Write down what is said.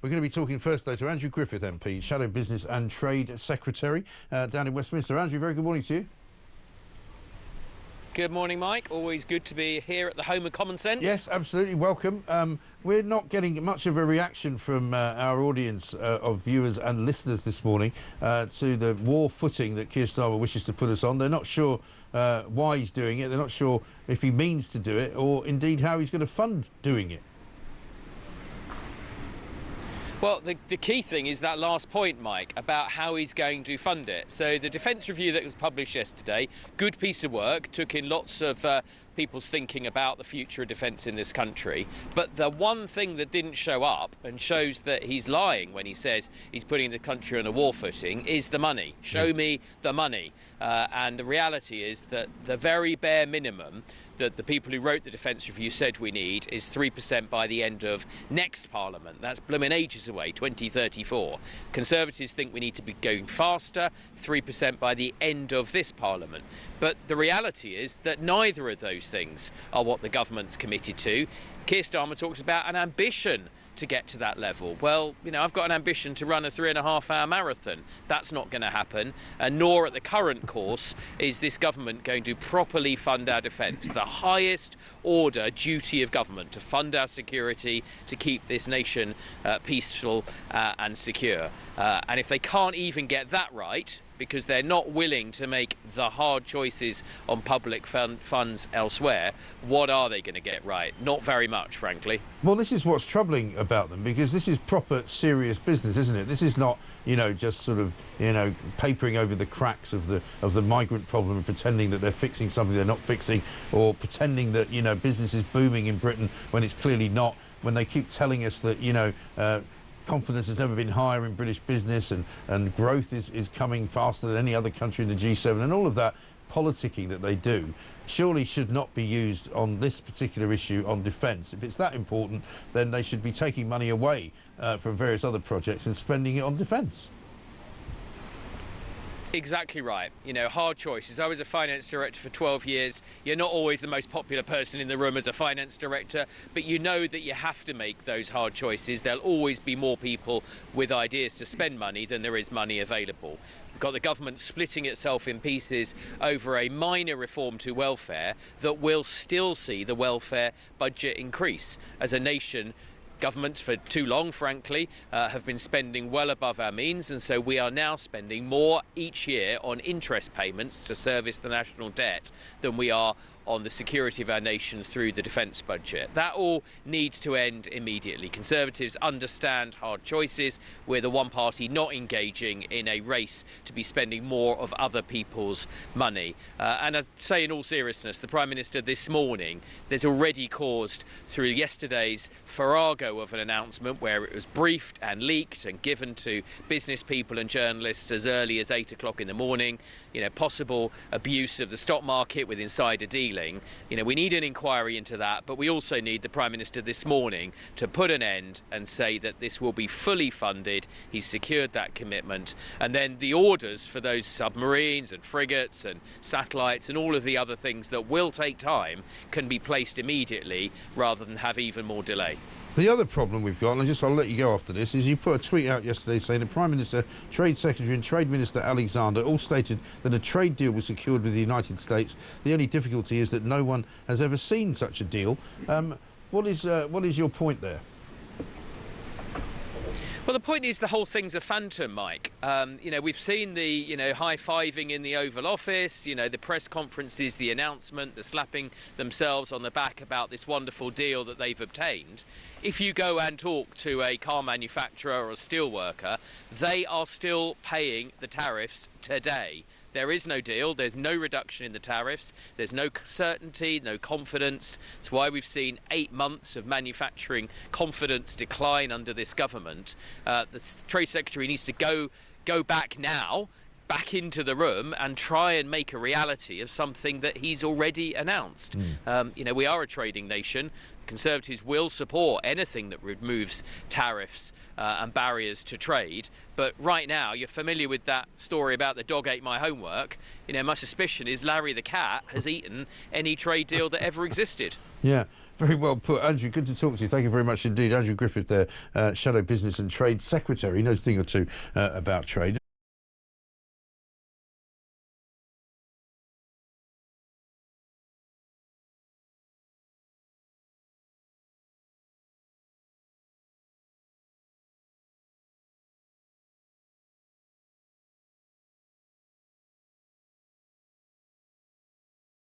We're going to be talking first, though, to Andrew Griffith, MP, Shadow Business and Trade Secretary down in Westminster. Andrew, very good morning to you. Good morning, Mike. Always good to be here at the home of common sense. Yes, absolutely. Welcome. We're not getting much of a reaction from our audience of viewers and listeners this morning to the war footing that Keir Starmer wishes to put us on. They're not sure why he's doing it. They're not sure if he means to do it or indeed how he's going to fund doing it. Well, the key thing is that last point, Mike, about how he's going to fund it. So the Defence Review that was published yesterday, good piece of work, took in lots of people's thinking about the future of defence in this country. But the one thing that didn't show up and shows that he's lying when he says he's putting the country on a war footing is the money. Show me the money. And the reality is that the very bare minimum that the people who wrote the Defence Review said we need is 3% by the end of next Parliament. That's blooming ages away, 2034. Conservatives think we need to be going faster, 3% by the end of this Parliament. But the reality is that neither of those things are what the government's committed to. Keir Starmer talks about an ambition to get to that level. Well, you know, I've got an ambition to run a 3.5-hour marathon. That's not going to happen, and nor at the current course is this government going to properly fund our defence. The highest order duty of government to fund our security, to keep this nation peaceful and secure. And if they can't even get that right, because they're not willing to make the hard choices on public funds elsewhere, what are they going to get right? Not very much, frankly. Well, this is what's troubling about them, because this is proper serious business, isn't it? This is not, you know, just sort of, you know, papering over the cracks of the migrant problem and pretending that they're fixing something they're not fixing, or pretending that, you know, business is booming in Britain when it's clearly not, when they keep telling us that, you know, confidence has never been higher in British business, and growth is coming faster than any other country in the G7, and all of that politicking that they do surely should not be used on this particular issue on defence. If it's that important, then they should be taking money away from various other projects and spending it on defence. Exactly right. You know, hard choices. I was a finance director for 12 years. You're not always the most popular person in the room as a finance director, but you know that you have to make those hard choices. There'll always be more people with ideas to spend money than there is money available. We've got the government splitting itself in pieces over a minor reform to welfare that will still see the welfare budget increase. As a nation, governments for too long, frankly, have been spending well above our means, and so we are now spending more each year on interest payments to service the national debt than we are on the security of our nation through the defence budget. That all needs to end immediately. Conservatives understand hard choices. We're the one party not engaging in a race to be spending more of other people's money. And I'd say in all seriousness, the Prime Minister this morning, there's already caused through yesterday's farrago of an announcement where it was briefed and leaked and given to business people and journalists as early as 8 o'clock in the morning, you know, possible abuse of the stock market with insider dealing. You know, we need an inquiry into that, but we also need the Prime Minister this morning to put an end and say that this will be fully funded. He's secured that commitment, and then the orders for those submarines and frigates and satellites and all of the other things that will take time can be placed immediately rather than have even more delay. The other problem we've got, and I'll let you go after this, is you put a tweet out yesterday saying the Prime Minister, Trade Secretary and Trade Minister Alexander all stated that a trade deal was secured with the United States. The only difficulty is that no one has ever seen such a deal. What is your point there? Well, the point is the whole thing's a phantom, Mike. You know, we've seen the, you know, high-fiving in the Oval Office, you know, the press conferences, the announcement, the slapping themselves on the back about this wonderful deal that they've obtained. If you go and talk to a car manufacturer or a steel worker, they are still paying the tariffs today. There is no deal, there's no reduction in the tariffs, there's no certainty, no confidence. It's why we've seen 8 months of manufacturing confidence decline under this government. The Trade Secretary needs to go back now, back into the room and try and make a reality of something that he's already announced. You know, we are a trading nation. Conservatives will support anything that removes tariffs and barriers to trade. But right now, you're familiar with that story about the dog ate my homework. You know, my suspicion is Larry the cat has eaten any trade deal that ever existed. Yeah, very well put. Andrew, good to talk to you. Thank you very much indeed. Andrew Griffith, there, Shadow Business and Trade Secretary, knows a thing or two about trade.